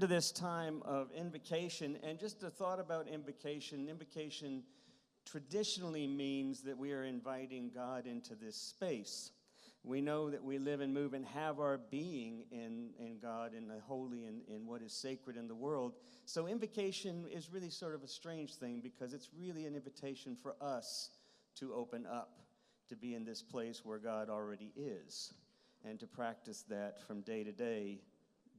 To this time of invocation, and just a thought about invocation. Invocation traditionally means that we are inviting God into this space. We know that we live and move and have our being in God, in the holy, and in what is sacred in the world. So invocation is really sort of a strange thing because it's really an invitation for us to open up, to be in this place where God already is, and to practice that from day to day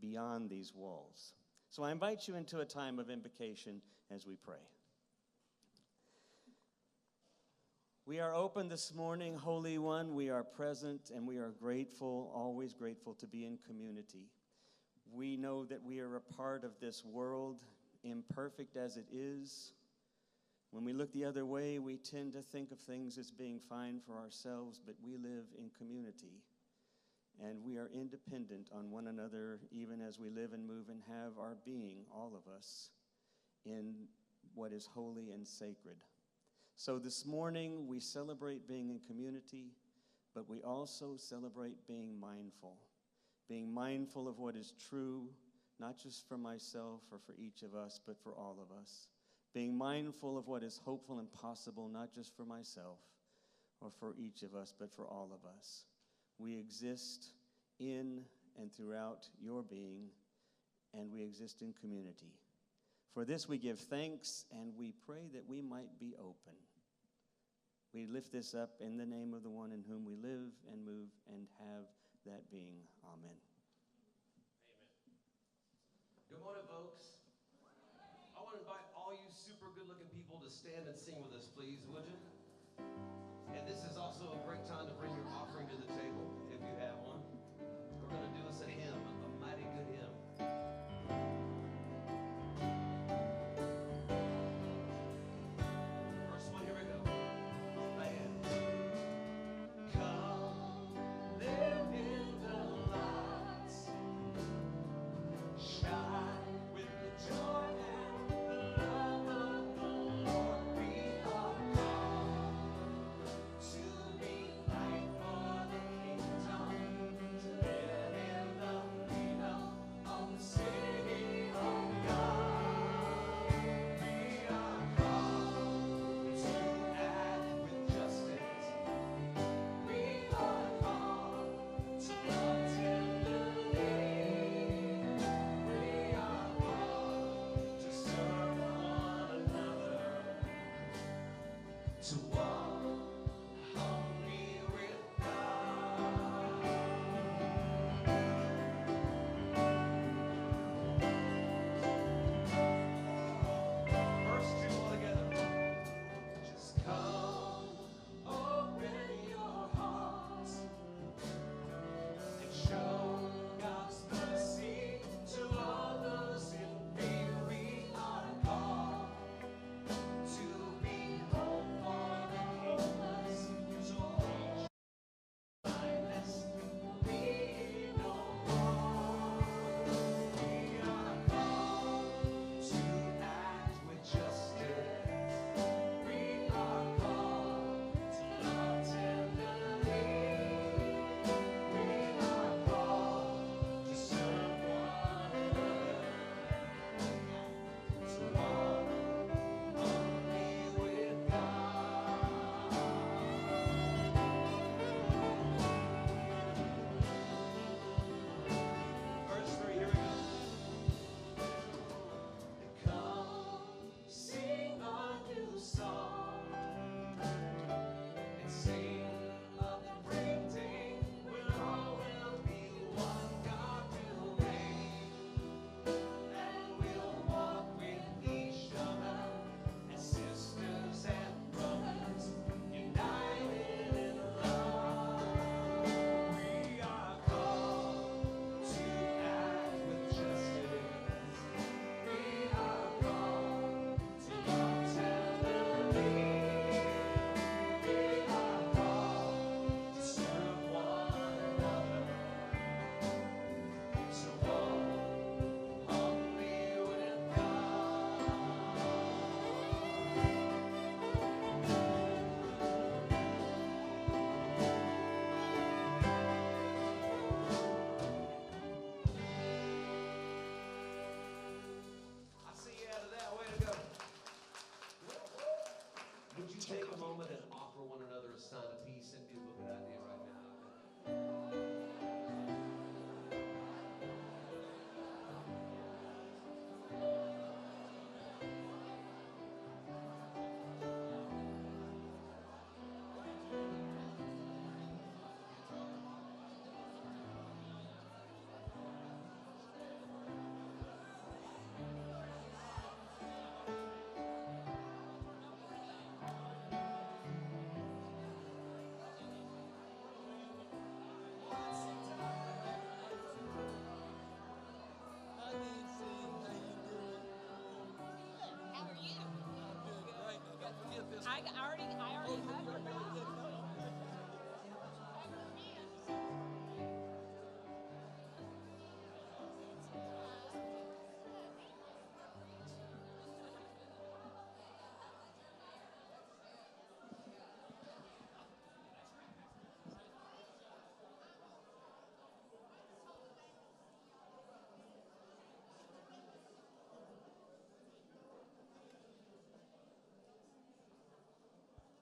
beyond these walls. So I invite you into a time of invocation as we pray. We are open this morning, Holy One. We are present and we are grateful, always grateful to be in community. We know that we are a part of this world, imperfect as it is. When we look the other way, we tend to think of things as being fine for ourselves, but we live in community. And we are independent on one another, even as we live and move and have our being, all of us, in what is holy and sacred. So this morning, we celebrate being in community, but we also celebrate being mindful of what is true, not just for myself or for each of us, but for all of us. Being mindful of what is hopeful and possible, not just for myself or for each of us, but for all of us. We exist in and throughout your being, and we exist in community. For this we give thanks, and we pray that we might be open. We lift this up in the name of the one in whom we live and move and have that being. Amen. Amen. Good morning, folks. I want to invite all you super good-looking people to stand and sing with us, please, would you? And this is also a great time to bring your offering to the table, if you have one. We're going to do us a hymn, a mighty good hymn. First one, here we go. Band. Come, live in the light, shine with the joy and the love of the Lord. We are called to be light for the kingdom, to live in the freedom of the city of God. We are called to act with justice. We are called to love tenderly. We are called to serve one another, to walk humbly with God. Verse 2 all together. Just come, open your hearts, and show God's mercy to all those in need. We are called to be hope for the Would you take a moment and offer one another a sign of peace and good? Look at that idea right now. I already hugged her back.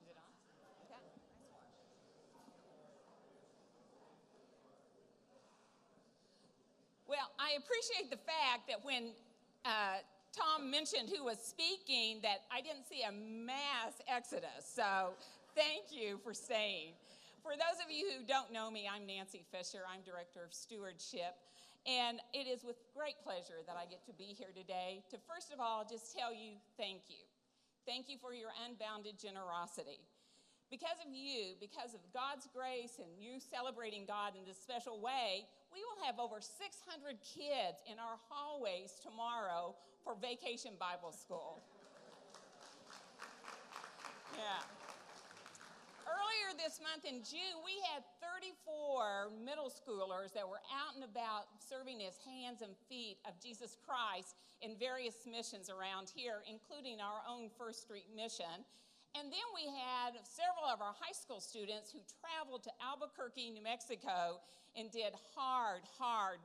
Is it on? Okay. Well, I appreciate the fact that when Tom mentioned who was speaking, that I didn't see a mass exodus. So thank you for staying. For those of you who don't know me, I'm Nancy Fisher. I'm Director of Stewardship. And it is with great pleasure that I get to be here today to, first of all, just tell you thank you. Thank you for your unbounded generosity. Because of you, because of God's grace and you celebrating God in this special way, we will have over 600 kids in our hallways tomorrow for Vacation Bible School. Yeah. Earlier this month in June, we had 34 middle schoolers that were out and about serving as hands and feet of Jesus Christ in various missions around here, including our own First Street mission. And then we had several of our high school students who traveled to Albuquerque, New Mexico, and did hard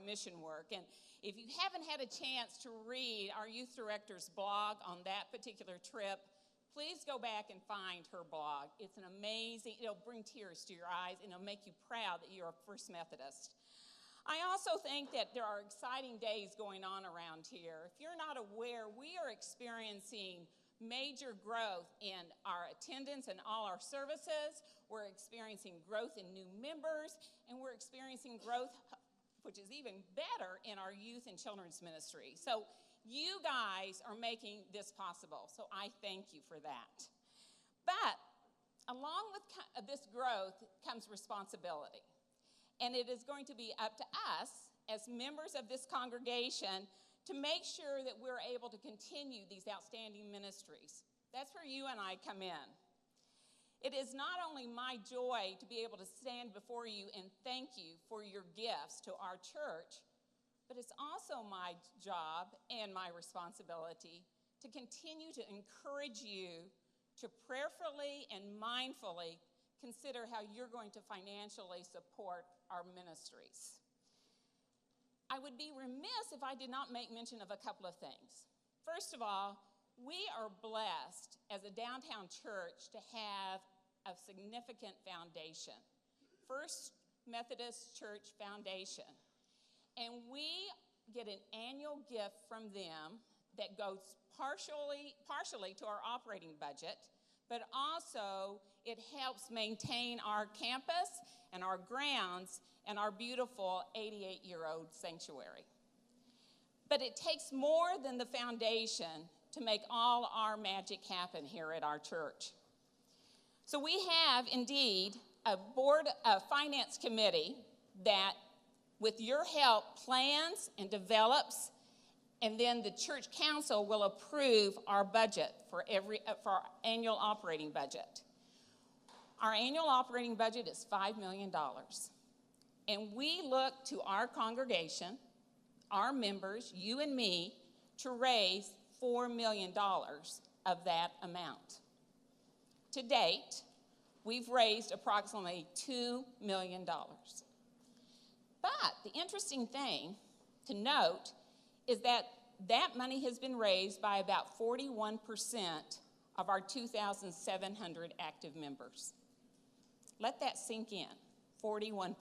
mission work. And if you haven't had a chance to read our youth director's blog on that particular trip, please go back and find her blog. It's an amazing, it'll bring tears to your eyes, and it'll make you proud that you're a First Methodist. I also think that there are exciting days going on around here. If you're not aware, we are experiencing major growth in our attendance and all our services. We're experiencing growth in new members, and we're experiencing growth, which is even better, in our youth and children's ministry. So you guys are making this possible, so I thank you for that. But along with this growth comes responsibility, and it is going to be up to us as members of this congregation to make sure that we're able to continue these outstanding ministries. That's where you and I come in. It is not only my joy to be able to stand before you and thank you for your gifts to our church, but it's also my job and my responsibility to continue to encourage you to prayerfully and mindfully consider how you're going to financially support our ministries. I would be remiss if I did not make mention of a couple of things. First of all, we are blessed as a downtown church to have a significant foundation, First Methodist Church Foundation. And we get an annual gift from them that goes partially to our operating budget, but also it helps maintain our campus and our grounds and our beautiful 88-year-old sanctuary. But it takes more than the foundation to make all our magic happen here at our church. So we have indeed a finance committee that, with your help, plans and develops, and then the church council will approve our budget for our annual operating budget. Our annual operating budget is $5 million. And we look to our congregation, our members, you and me, to raise $4 million of that amount. To date, we've raised approximately $2 million. But the interesting thing to note is that that money has been raised by about 41% of our 2,700 active members. Let that sink in, 41%.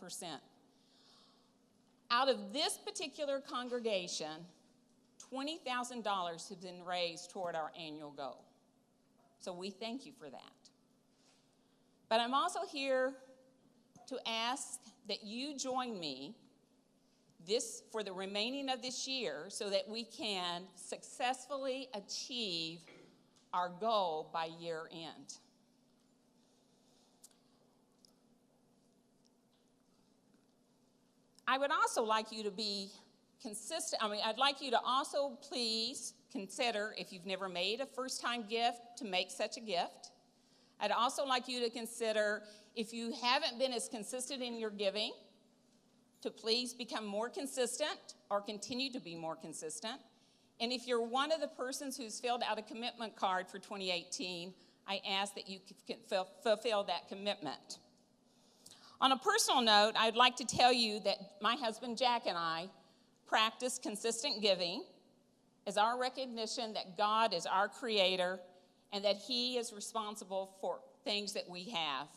Out of this particular congregation, $20,000 has been raised toward our annual goal. So we thank you for that. But I'm also here to ask that you join me for the remaining of this year so that we can successfully achieve our goal by year end. I would also like you to be consistent. I'd like you to also please consider, if you've never made a first-time gift, to make such a gift. I'd also like you to consider, if you haven't been as consistent in your giving, to please become more consistent or continue to be more consistent. And if you're one of the persons who's filled out a commitment card for 2018, I ask that you can fulfill that commitment. On a personal note, I'd like to tell you that my husband Jack and I practice consistent giving as our recognition that God is our creator and that he is responsible for things that we have.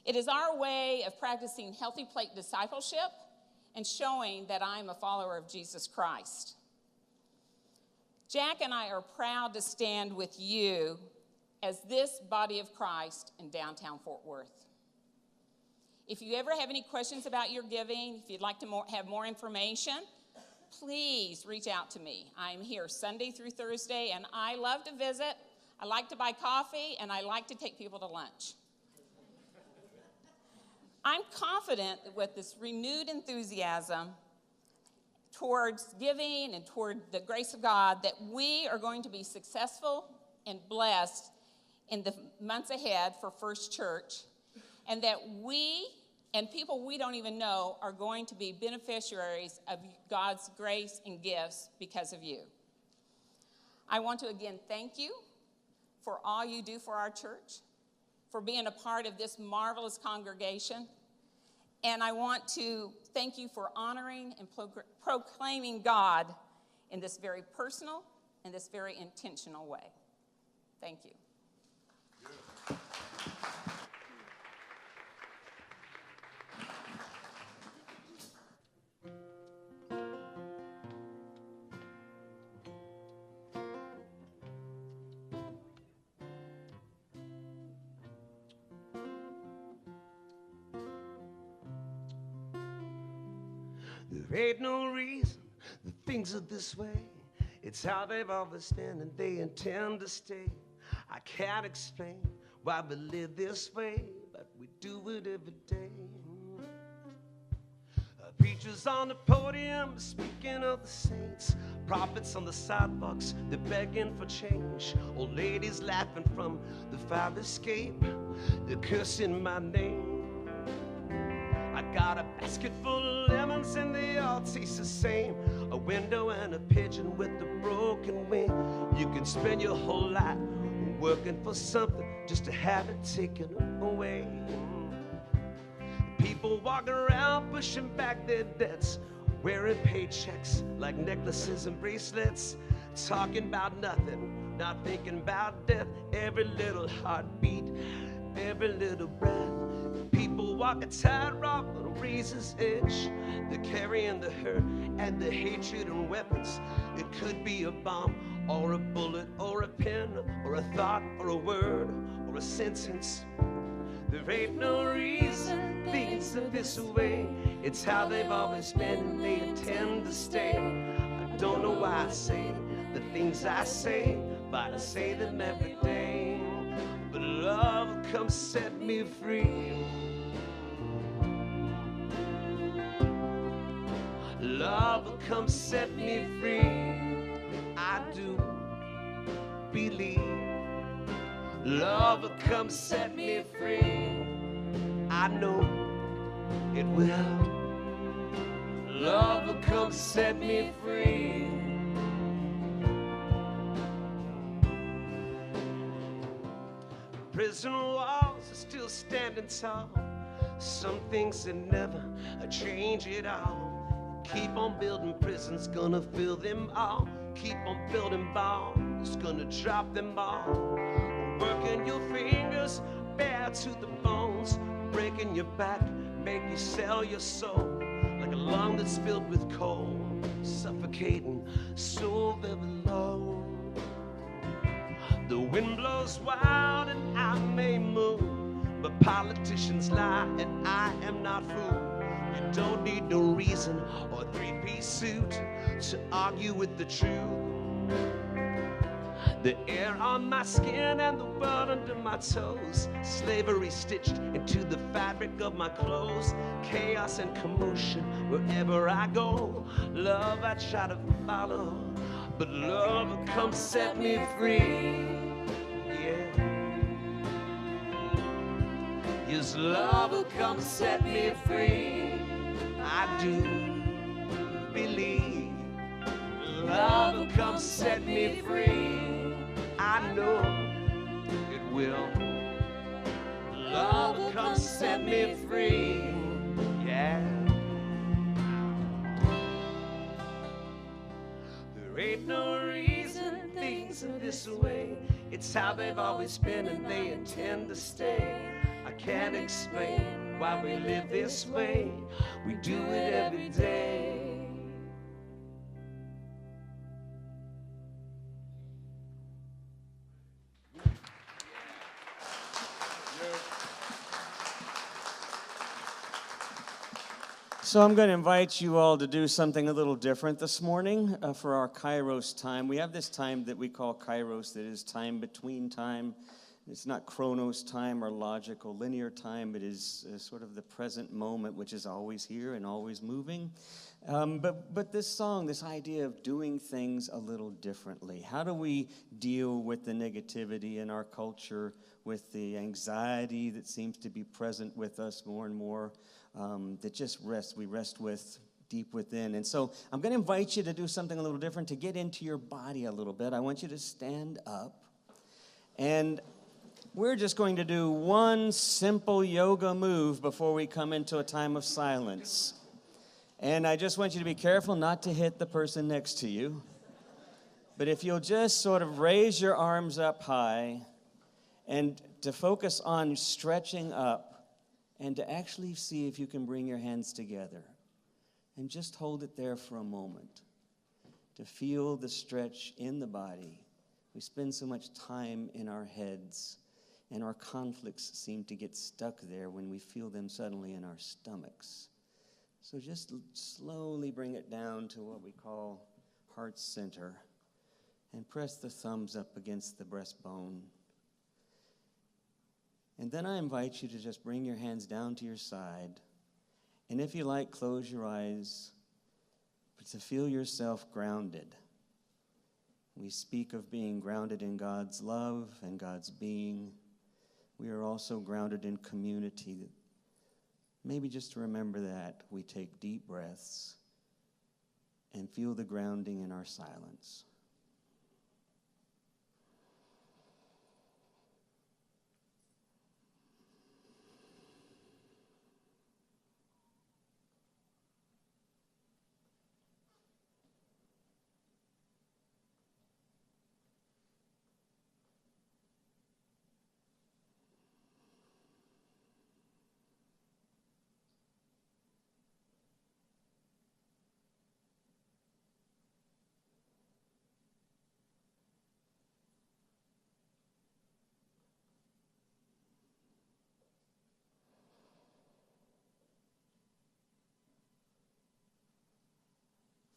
It is our way of practicing healthy plate discipleship and showing that I'm a follower of Jesus Christ. Jack and I are proud to stand with you as this body of Christ in downtown Fort Worth. If you ever have any questions about your giving, if you'd like to have more information, please reach out to me. I'm here Sunday through Thursday, and I love to visit. I like to buy coffee, and I like to take people to lunch. I'm confident that with this renewed enthusiasm towards giving and toward the grace of God, that we are going to be successful and blessed in the months ahead for First Church, and that we and people we don't even know are going to be beneficiaries of God's grace and gifts because of you. I want to again thank you for all you do for our church, for being a part of this marvelous congregation. And I want to thank you for honoring and proclaiming God in this very personal and this very intentional way. Thank you. There ain't no reason that things are this way. It's how they've always been and they intend to stay. I can't explain why we live this way, but we do it every day. Preachers on the podium speaking of the saints. Prophets on the sidewalks, they're begging for change. Old ladies laughing from the fire escape. They're cursing my name. I got a basket full of lemons and they all taste the same. A window and a pigeon with a broken wing. You can spend your whole life working for something just to have it taken away. People walking around pushing back their debts, wearing paychecks like necklaces and bracelets, talking about nothing, not thinking about death. Every little heartbeat, every little breath. People walk a tightrope on a razor's edge. They're carrying the hurt and the hatred and weapons. It could be a bomb or a bullet or a pen or a thought or a word or a sentence. There ain't no reason things are this way. It's how they've always been and they intend to stay. I don't know why I say the things I say, but I say them every day. But love come set me free. Love come set me free. I do believe. Love come set me free. I know it will. Love come set me free. Prison walls are still standing tall. Some things that never change at all. Keep on building prisons, gonna fill them all. Keep on building ball. is gonna drop them all. Working your fingers bare to the bones, breaking your back, make you sell your soul like a lung that's filled with coal, suffocating so very low. The wind blows wild and I may move, but politicians lie and I am not fooled. You don't need no reason or a three-piece suit to argue with the truth. The air on my skin and the world under my toes, slavery stitched into the fabric of my clothes, chaos and commotion wherever I go. Love I try to follow, but love will come set me free. Yeah. Yes, love will come set me free. I do believe love will come set me free. I know it will. Love will come set me free. Yeah. There ain't no reason things are this way. It's how they've always been and they intend to stay. I can't explain why we live this way. We do it every day. So I'm going to invite you all to do something a little different this morning for our Kairos time. We have this time that we call Kairos, that is time between time. It's not chronos time or logical linear time. It is sort of the present moment, which is always here and always moving. But this song, this idea of doing things a little differently. How do we deal with the negativity in our culture, with the anxiety that seems to be present with us more and more, that just we rest with deep within? And so I'm going to invite you to do something a little different, to get into your body a little bit. I want you to stand up, and we're just going to do one simple yoga move before we come into a time of silence. And I just want you to be careful not to hit the person next to you. But if you'll just sort of raise your arms up high and to focus on stretching up and to actually see if you can bring your hands together and just hold it there for a moment to feel the stretch in the body. We spend so much time in our heads, and our conflicts seem to get stuck there when we feel them suddenly in our stomachs. So just slowly bring it down to what we call heart center and press the thumbs up against the breastbone. And then I invite you to just bring your hands down to your side. And if you like, close your eyes, but to feel yourself grounded. We speak of being grounded in God's love and God's being. We are also grounded in community. Maybe just to remember that, we take deep breaths and feel the grounding in our silence.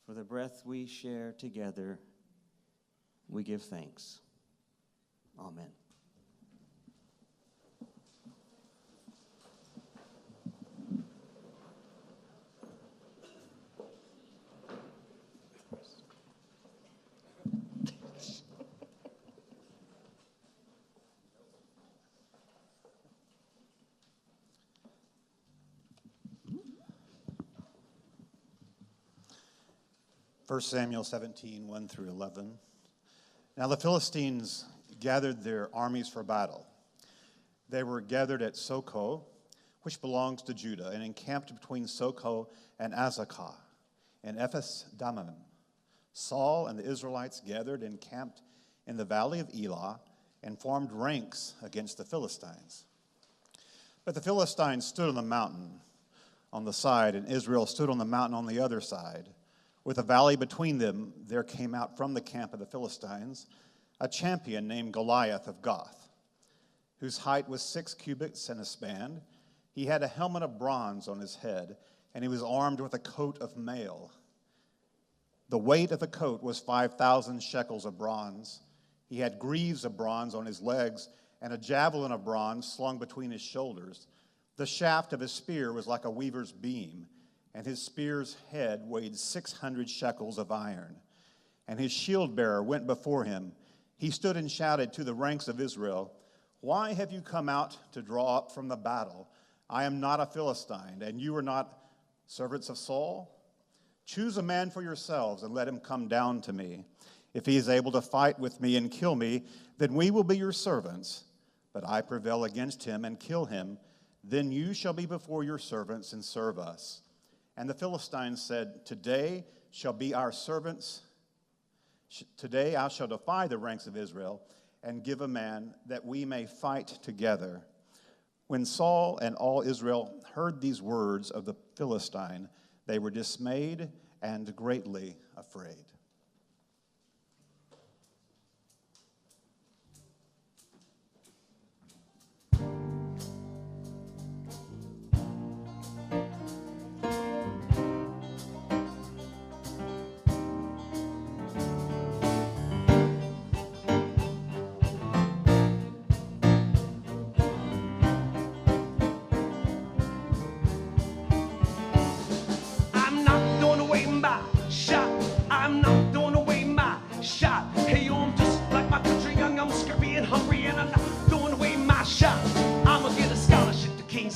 For the breath we share together, we give thanks. Amen. First Samuel 17, 1 through 11. Now the Philistines gathered their armies for battle. They were gathered at Socoh, which belongs to Judah, and encamped between Socoh and Azekah and Ephes-dammim. Saul and the Israelites gathered and camped in the valley of Elah and formed ranks against the Philistines. But the Philistines stood on the mountain on the side, and Israel stood on the mountain on the other side. With a valley between them, there came out from the camp of the Philistines a champion named Goliath of Gath, whose height was 6 cubits and a span. He had a helmet of bronze on his head, and he was armed with a coat of mail. The weight of the coat was 5,000 shekels of bronze. He had greaves of bronze on his legs, and a javelin of bronze slung between his shoulders. The shaft of his spear was like a weaver's beam, and his spear's head weighed 600 shekels of iron. And his shield bearer went before him. He stood and shouted to the ranks of Israel, "Why have you come out to draw up from the battle? I am not a Philistine, and you are not servants of Saul. Choose a man for yourselves and let him come down to me. If he is able to fight with me and kill me, then we will be your servants. But I prevail against him and kill him, then you shall be before your servants and serve us." And the Philistines said, "Today shall be our servants. Today I shall defy the ranks of Israel and give a man that we may fight together." When Saul and all Israel heard these words of the Philistine, they were dismayed and greatly afraid.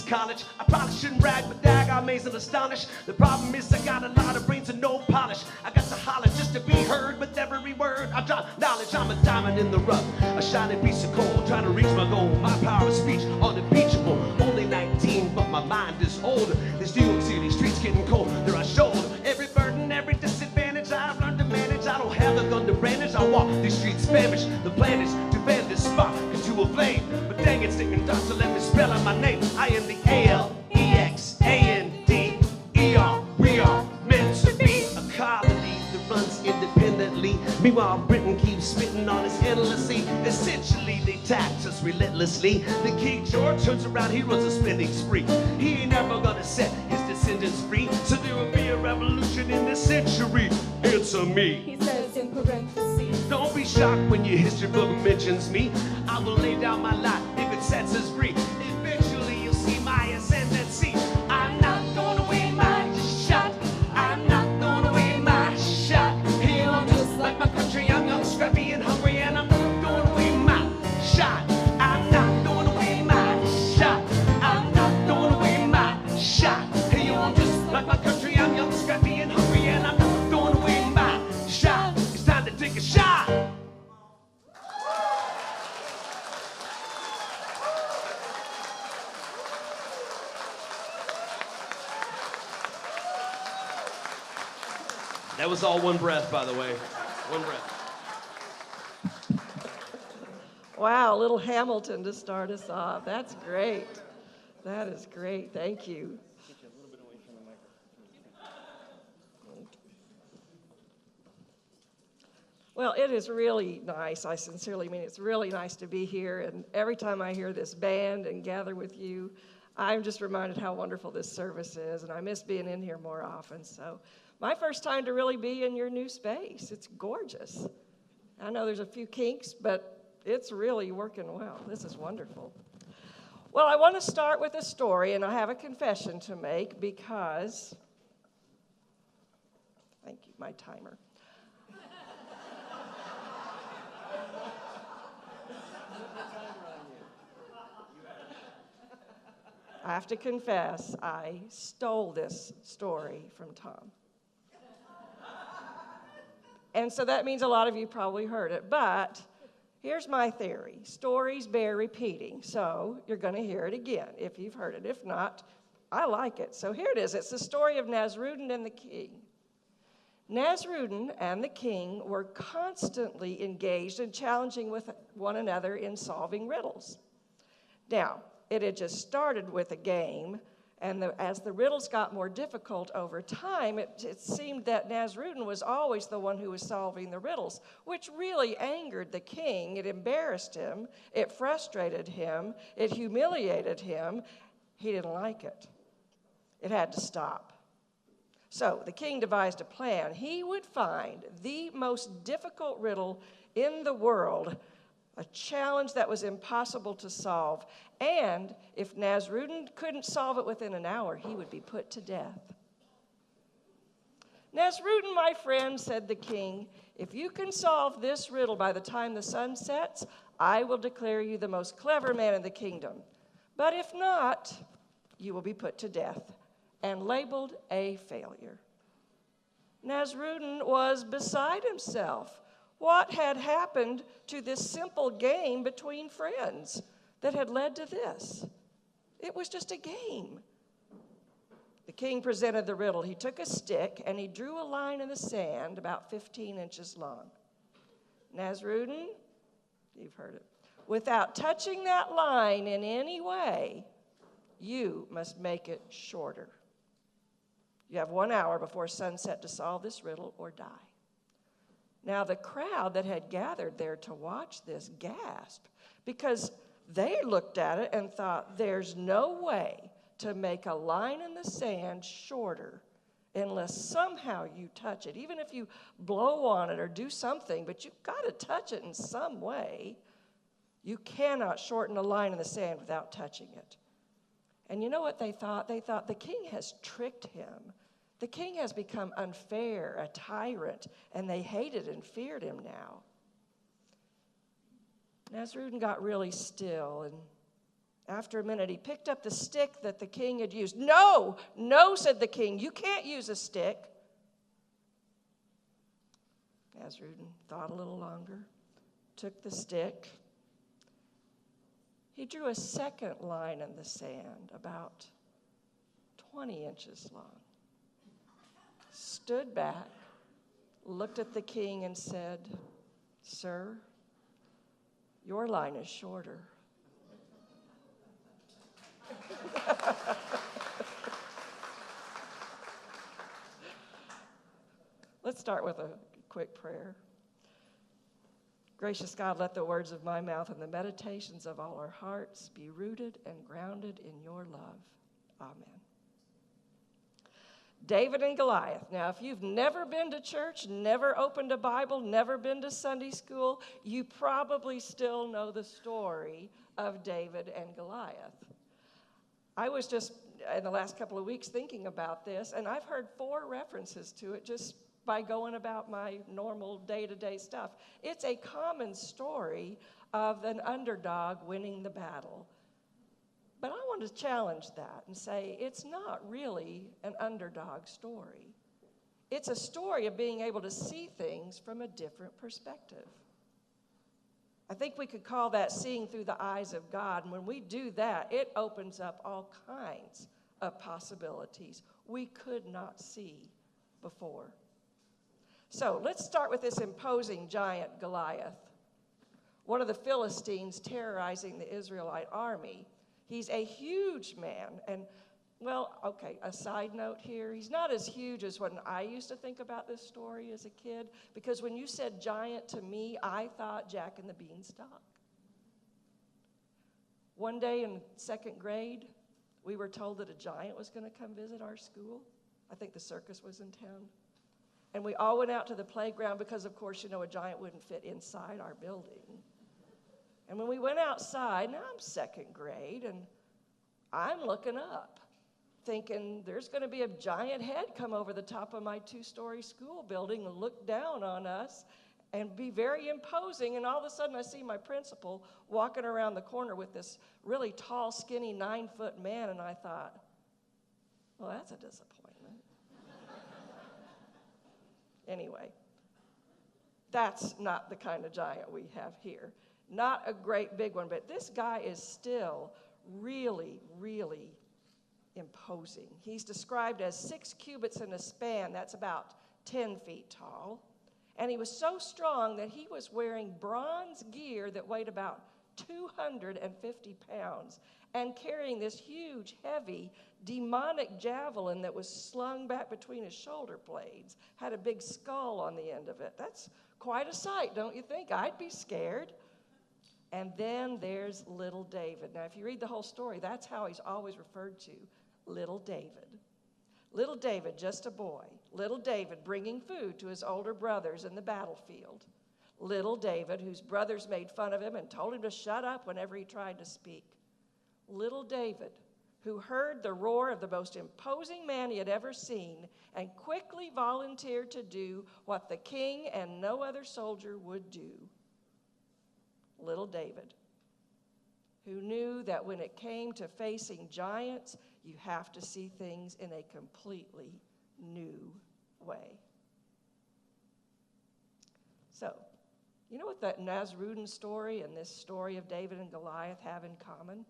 College. I probably shouldn't brag, but dag, I'm amazed and astonished. The problem is I got a lot of brains and no polish. I got to holler just to be heard with every word. I drop knowledge, I'm a diamond in the rough, a shining piece of coal, trying to reach my goal. My power of speech, unimpeachable. Only 19, but my mind is older. This New York City streets getting cold. There I shoulder every burden, every disadvantage I've learned to manage. I don't have the gun to brandish. I walk these streets famished. The plan is to fan this spark into a flame. But dang it, sticking dots to let me spell out my name. I am the ALEXANDER. We are meant to be a colony that runs independently. Meanwhile, Britain keeps spitting on us endlessly. Essentially, they tax us relentlessly. The King George turns around, he runs a spending spree. He ain't never gonna set his descendants free. So there will be a revolution in this century. Answer me. He says in parentheses. Don't be shocked when your history book mentions me. I will lay down my life if it sets us free. Eventually you'll see my ascendancy. I'm not throwing away my shot. I'm not throwing away my shot. Hey, I'm just like my country. I'm young, scrappy, and hungry, and I'm not throwing away my shot. I'm not throwing away my shot. I'm not throwing away my shot. Hey, I'm just like my country. I'm young, scrappy, and hungry, and I'm not throwing away my shot. It's time to take a shot. That was all one breath, by the way. One breath. Wow, a little Hamilton to start us off. That's great. That is great. Thank you. Well, it is really nice. I sincerely mean it's really nice to be here. And every time I hear this band and gather with you, I'm just reminded how wonderful this service is. And I miss being in here more often. So my first time to really be in your new space. It's gorgeous. I know there's a few kinks, but it's really working well. This is wonderful. Well, I want to start with a story, and I have a confession to make because, thank you, my timer. I have to confess, I stole this story from Tom. And so that means a lot of you probably heard it. But here's my theory. Stories bear repeating. So you're going to hear it again if you've heard it. If not, I like it. So here it is. It's the story of Nasruddin and the king. Nasrudin and the king were constantly engaged in challenging with one another in solving riddles. Now, it had just started with a game, and as the riddles got more difficult over time, it seemed that Nasrudin was always the one who was solving the riddles, which really angered the king. It embarrassed him, it frustrated him, it humiliated him. He didn't like it. It had to stop. So the king devised a plan. He would find the most difficult riddle in the world, a challenge that was impossible to solve. And if Nasrudin couldn't solve it within an hour, he would be put to death. Nasrudin, my friend, said the king, if you can solve this riddle by the time the sun sets, I will declare you the most clever man in the kingdom. But if not, you will be put to death and labeled a failure. Nasrudin was beside himself. What had happened to this simple game between friends that had led to this? It was just a game. The king presented the riddle. He took a stick and he drew a line in the sand about 15 inches long. Nasrudin, you've heard it, without touching that line in any way, you must make it shorter. You have 1 hour before sunset to solve this riddle or die. Now, the crowd that had gathered there to watch this gasped because they looked at it and thought, there's no way to make a line in the sand shorter unless somehow you touch it. Even if you blow on it or do something, but you've got to touch it in some way. You cannot shorten a line in the sand without touching it. And you know what they thought? They thought the king has tricked him. The king has become unfair, a tyrant, and they hated and feared him now. Nasrudin got really still, and after a minute, he picked up the stick that the king had used. No, said the king, you can't use a stick. Nasrudin thought a little longer, took the stick. He drew a second line in the sand, about 20 inches long, stood back, looked at the king and said, Sir, your line is shorter. Let's start with a quick prayer. Gracious God, let the words of my mouth and the meditations of all our hearts be rooted and grounded in your love. Amen. David and Goliath. Now, if you've never been to church, never opened a Bible, never been to Sunday school, you probably still know the story of David and Goliath. I was just, in the last couple of weeks, thinking about this, and I've heard 4 references to it just by going about my normal day-to-day stuff. It's a common story of an underdog winning the battle. But I want to challenge that and say it's not really an underdog story. It's a story of being able to see things from a different perspective. I think we could call that seeing through the eyes of God. And when we do that, it opens up all kinds of possibilities we could not see before. So let's start with this imposing giant Goliath, one of the Philistines terrorizing the Israelite army. He's a huge man. And, well, okay, a side note here. He's not as huge as when I used to think about this story as a kid, because when you said giant to me, I thought Jack and the Beanstalk. One day in 2nd grade, we were told that a giant was going to come visit our school. I think the circus was in town. And we all went out to the playground because, of course, you know, a giant wouldn't fit inside our building. And when we went outside, now I'm 2nd grade, and I'm looking up, thinking there's going to be a giant head come over the top of my 2-story school building and look down on us and be very imposing. And all of a sudden, I see my principal walking around the corner with this really tall, skinny, 9-foot man, and I thought, well, that's a disappointment. Anyway, that's not the kind of giant we have here. Not a great big one, but this guy is still really, really imposing. He's described as 6 cubits in a span. That's about 10 feet tall. And he was so strong that he was wearing bronze gear that weighed about 250 pounds and carrying this huge, heavy, demonic javelin that was slung back between his shoulder blades, had a big skull on the end of it. That's quite a sight, don't you think? I'd be scared. And then there's little David. Now, if you read the whole story, that's how he's always referred to, little David. Little David, just a boy. Little David bringing food to his older brothers in the battlefield. Little David, whose brothers made fun of him and told him to shut up whenever he tried to speak. Little David, who heard the roar of the most imposing man he had ever seen and quickly volunteered to do what the king and no other soldier would do. Little David, who knew that when it came to facing giants, you have to see things in a completely new way. So, you know what that Nazrudin story and this story of David and Goliath have in common?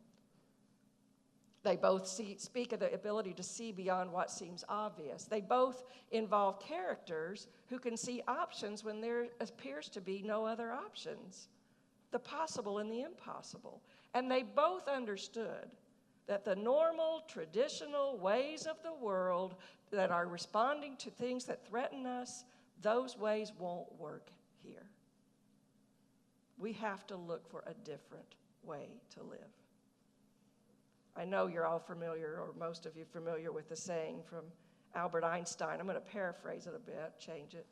They both speak of the ability to see beyond what seems obvious. They both involve characters who can see options when there appears to be no other options, the possible and the impossible. And they both understood that the normal, traditional ways of the world that are responding to things that threaten us, those ways won't work here. We have to look for a different way to live. I know you're all familiar, or most of you familiar with the saying from Albert Einstein. I'm going to paraphrase it a bit, change it.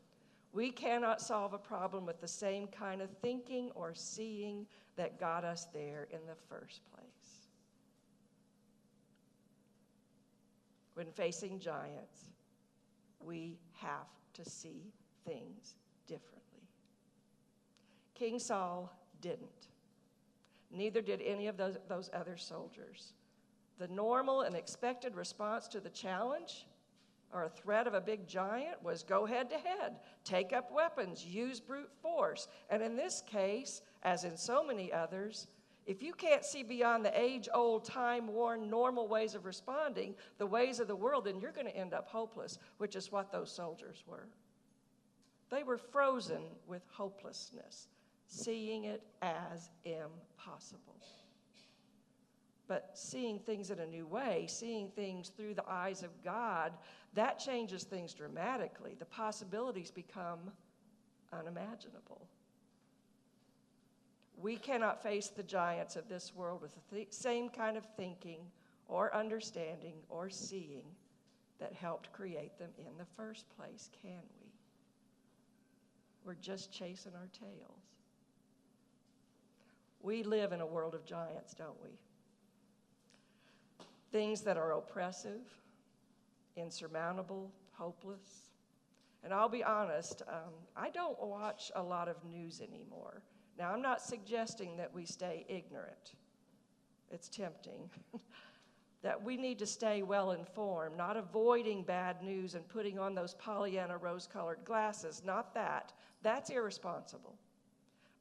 We cannot solve a problem with the same kind of thinking or seeing that got us there in the first place. When facing giants, we have to see things differently. King Saul didn't. Neither did any of those other soldiers. The normal and expected response to the challenge or a threat of a big giant was go head to head, take up weapons, use brute force. And in this case, as in so many others, if you can't see beyond the age-old, time-worn, normal ways of responding, the ways of the world, then you're going to end up hopeless, which is what those soldiers were. They were frozen with hopelessness, seeing it as impossible. But seeing things in a new way, seeing things through the eyes of God, that changes things dramatically. The possibilities become unimaginable. We cannot face the giants of this world with the same kind of thinking or understanding or seeing that helped create them in the first place, can we? We're just chasing our tails. We live in a world of giants, don't we? Things that are oppressive, insurmountable, hopeless. And I'll be honest, I don't watch a lot of news anymore. Now, I'm not suggesting that we stay ignorant. It's tempting. That we need to stay well informed, not avoiding bad news and putting on those Pollyanna rose-colored glasses. Not that. That's irresponsible.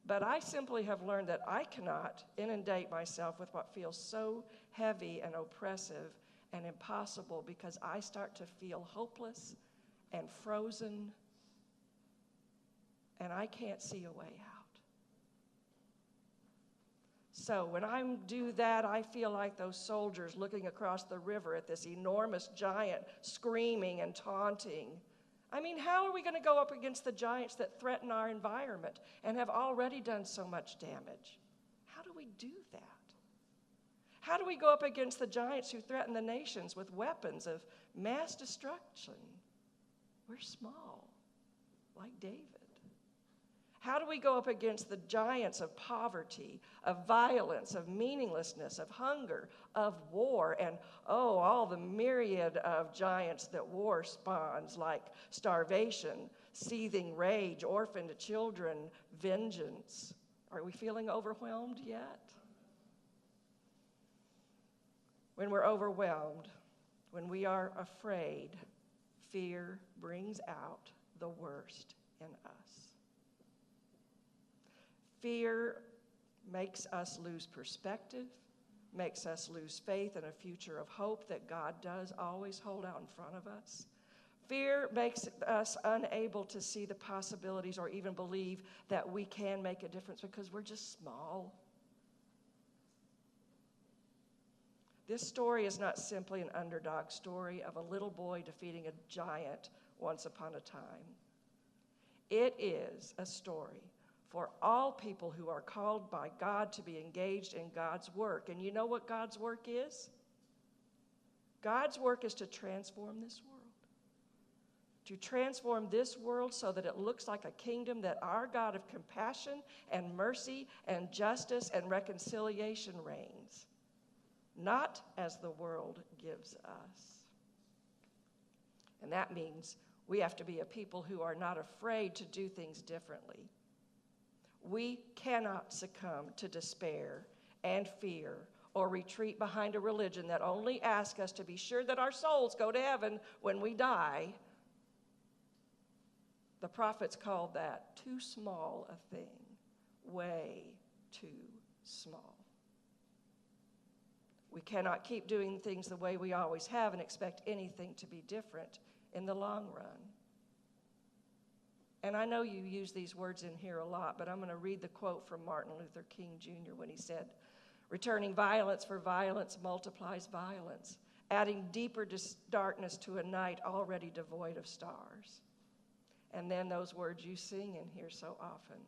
But I simply have learned that I cannot inundate myself with what feels so heavy and oppressive and impossible because I start to feel hopeless and frozen and I can't see a way out. So when I do that, I feel like those soldiers looking across the river at this enormous giant screaming and taunting. I mean, how are we going to go up against the giants that threaten our environment and have already done so much damage? How do we do that? How do we go up against the giants who threaten the nations with weapons of mass destruction? We're small, like David. How do we go up against the giants of poverty, of violence, of meaninglessness, of hunger, of war, and all the myriad of giants that war spawns, like starvation, seething rage, orphaned children, vengeance? Are we feeling overwhelmed yet? When we're overwhelmed, when we are afraid, fear brings out the worst in us. Fear makes us lose perspective, makes us lose faith in a future of hope that God does always hold out in front of us. Fear makes us unable to see the possibilities or even believe that we can make a difference because we're just small. This story is not simply an underdog story of a little boy defeating a giant once upon a time. It is a story for all people who are called by God to be engaged in God's work. And you know what God's work is? God's work is to transform this world. To transform this world so that it looks like a kingdom that our God of compassion and mercy and justice and reconciliation reigns, not as the world gives us. And that means we have to be a people who are not afraid to do things differently. We cannot succumb to despair and fear or retreat behind a religion that only asks us to be sure that our souls go to heaven when we die. The prophets called that too small a thing, way too small. We cannot keep doing things the way we always have and expect anything to be different in the long run. And I know you use these words in here a lot, but I'm going to read the quote from Martin Luther King Jr. when he said, "Returning violence for violence multiplies violence, adding deeper darkness to a night already devoid of stars." And then those words you sing in here so often.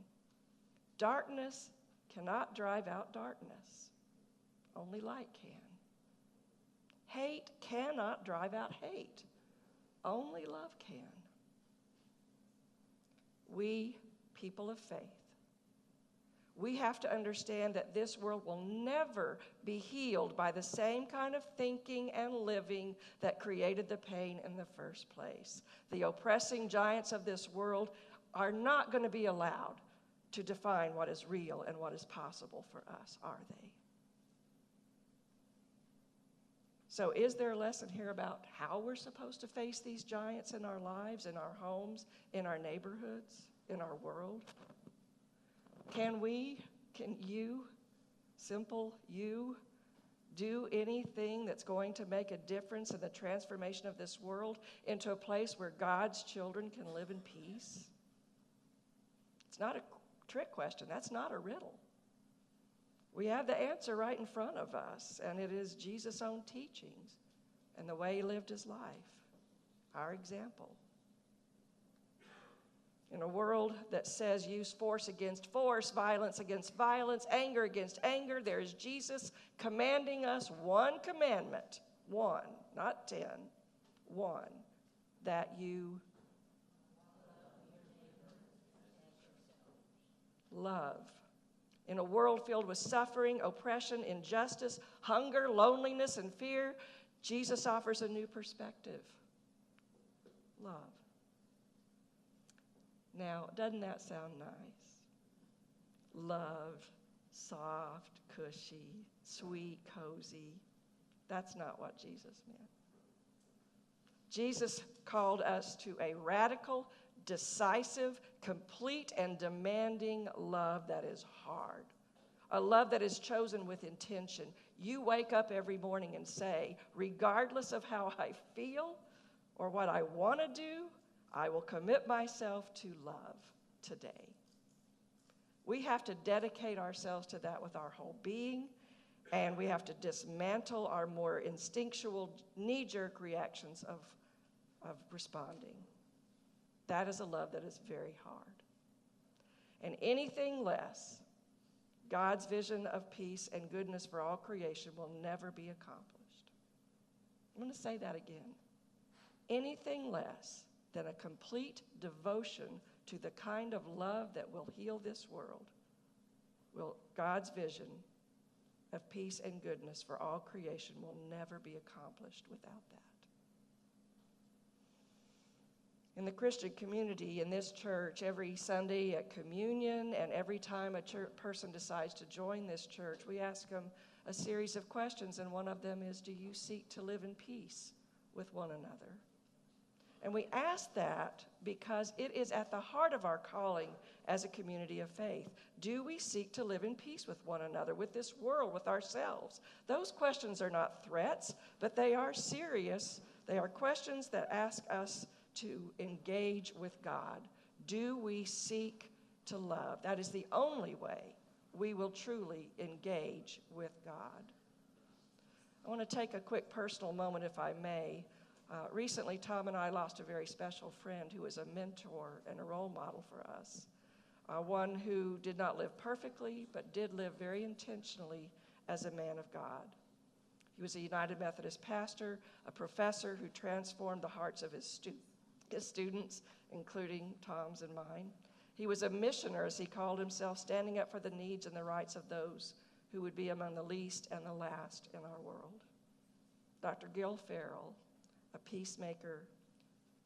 Darkness cannot drive out darkness. Only light can. Hate cannot drive out hate. Only love can. We, people of faith, we have to understand that this world will never be healed by the same kind of thinking and living that created the pain in the first place. The oppressing giants of this world are not going to be allowed to define what is real and what is possible for us, are they? So is there a lesson here about how we're supposed to face these giants in our lives, in our homes, in our neighborhoods, in our world? Can you, simple you, do anything that's going to make a difference in the transformation of this world into a place where God's children can live in peace? It's not a trick question. That's not a riddle. We have the answer right in front of us, and it is Jesus' own teachings and the way he lived his life, our example. In a world that says use force against force, violence against violence, anger against anger, there is Jesus commanding us one commandment, one, not 10, one, that you love. In a world filled with suffering, oppression, injustice, hunger, loneliness, and fear, Jesus offers a new perspective. Love. Now, doesn't that sound nice? Love, soft, cushy, sweet, cozy. That's not what Jesus meant. Jesus called us to a radical, decisive, complete, and demanding love that is hard. A love that is chosen with intention. You wake up every morning and say, regardless of how I feel or what I want to do, I will commit myself to love today. We have to dedicate ourselves to that with our whole being, and we have to dismantle our more instinctual, knee-jerk reactions of responding. That is a love that is very hard. And anything less, God's vision of peace and goodness for all creation will never be accomplished. I'm going to say that again. Anything less than a complete devotion to the kind of love that will heal this world, God's vision of peace and goodness for all creation will never be accomplished without that. In the Christian community, in this church, every Sunday at communion and every time a person decides to join this church, we ask them a series of questions, and one of them is, do you seek to live in peace with one another? And we ask that because it is at the heart of our calling as a community of faith. Do we seek to live in peace with one another, with this world, with ourselves? Those questions are not threats, but they are serious. They are questions that ask us to engage with God? Do we seek to love? That is the only way we will truly engage with God. I want to take a quick personal moment, if I may. Recently, Tom and I lost a very special friend who was a mentor and a role model for us. One who did not live perfectly, but did live very intentionally as a man of God. He was a United Methodist pastor, a professor who transformed the hearts of his students, including Tom's and mine. He was a missioner, as he called himself, standing up for the needs and the rights of those who would be among the least and the last in our world. Dr. Gil Farrell, a peacemaker,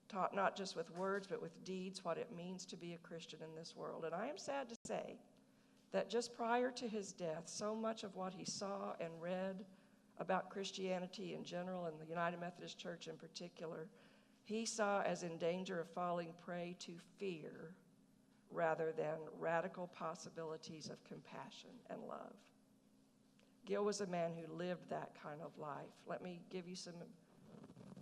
taught not just with words but with deeds what it means to be a Christian in this world. And I am sad to say that just prior to his death, so much of what he saw and read about Christianity in general and the United Methodist Church in particular, he saw as in danger of falling prey to fear rather than radical possibilities of compassion and love. Gil was a man who lived that kind of life. Let me give you some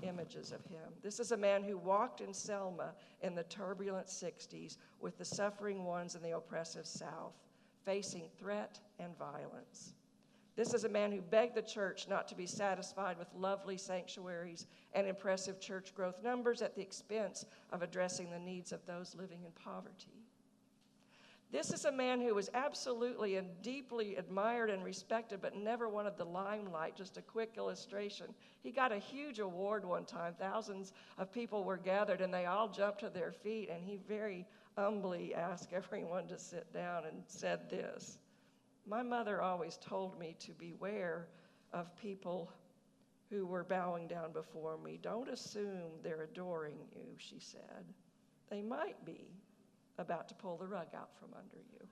images of him. This is a man who walked in Selma in the turbulent 60s with the suffering ones in the oppressive South, facing threat and violence. This is a man who begged the church not to be satisfied with lovely sanctuaries and impressive church growth numbers at the expense of addressing the needs of those living in poverty. This is a man who was absolutely and deeply admired and respected, but never wanted the limelight. Just a quick illustration. He got a huge award one time. Thousands of people were gathered, and they all jumped to their feet, and he very humbly asked everyone to sit down and said this: "My mother always told me to beware of people who were bowing down before me. Don't assume they're adoring you," she said. "They might be about to pull the rug out from under you."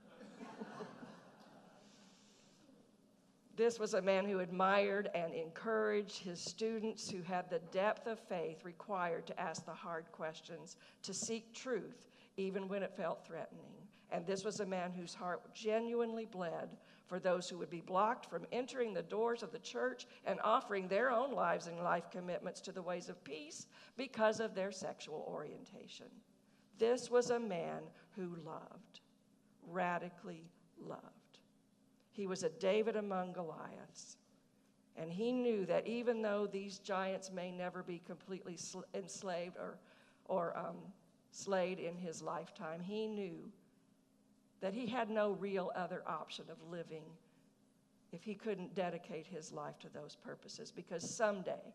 This was a man who admired and encouraged his students, who had the depth of faith required to ask the hard questions, to seek truth even when it felt threatening. And this was a man whose heart genuinely bled for those who would be blocked from entering the doors of the church and offering their own lives and life commitments to the ways of peace because of their sexual orientation. This was a man who loved, radically loved. He was a David among Goliaths. And he knew that even though these giants may never be completely enslaved or slayed in his lifetime, he knew that he had no real other option of living if he couldn't dedicate his life to those purposes, because someday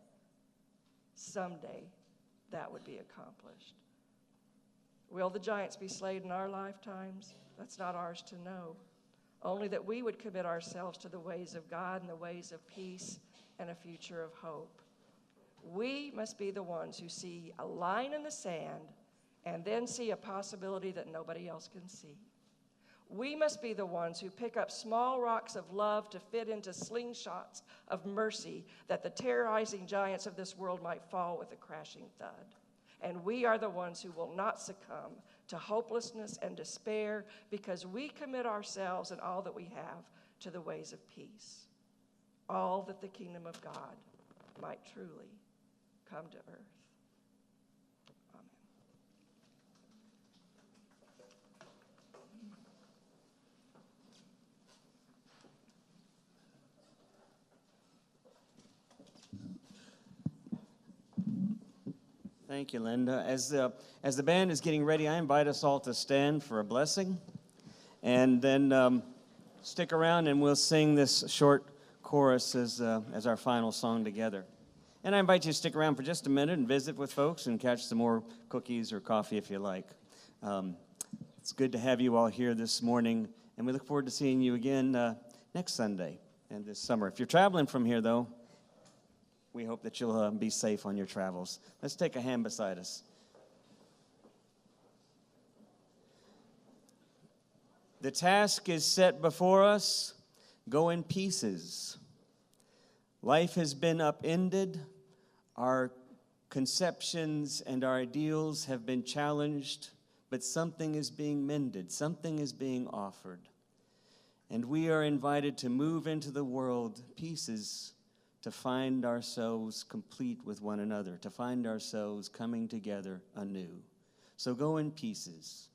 that would be accomplished. Will the giants be slayed in our lifetimes? That's not ours to know. Only that we would commit ourselves to the ways of God and the ways of peace and a future of hope. We must be the ones who see a line in the sand and then see a possibility that nobody else can see. We must be the ones who pick up small rocks of love to fit into slingshots of mercy, that the terrorizing giants of this world might fall with a crashing thud. And we are the ones who will not succumb to hopelessness and despair, because we commit ourselves and all that we have to the ways of peace, all that the kingdom of God might truly come to earth. Amen. Thank you, Linda. As the band is getting ready, I invite us all to stand for a blessing. And then stick around and we'll sing this short chorus as our final song together. And I invite you to stick around for just a minute and visit with folks and catch some more cookies or coffee if you like. It's good to have you all here this morning, and we look forward to seeing you again next Sunday and this summer. If you're traveling from here, though, we hope that you'll be safe on your travels. Let's take a hand beside us. The task is set before us. Go in pieces. Life has been upended. Our conceptions and our ideals have been challenged, but something is being mended. Something is being offered. And we are invited to move into the world pieces to find ourselves complete with one another, to find ourselves coming together anew. So go in pieces,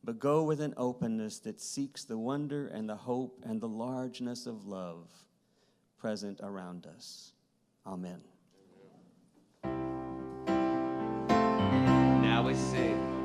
but go with an openness that seeks the wonder and the hope and the largeness of love present around us. Amen. Now we sing.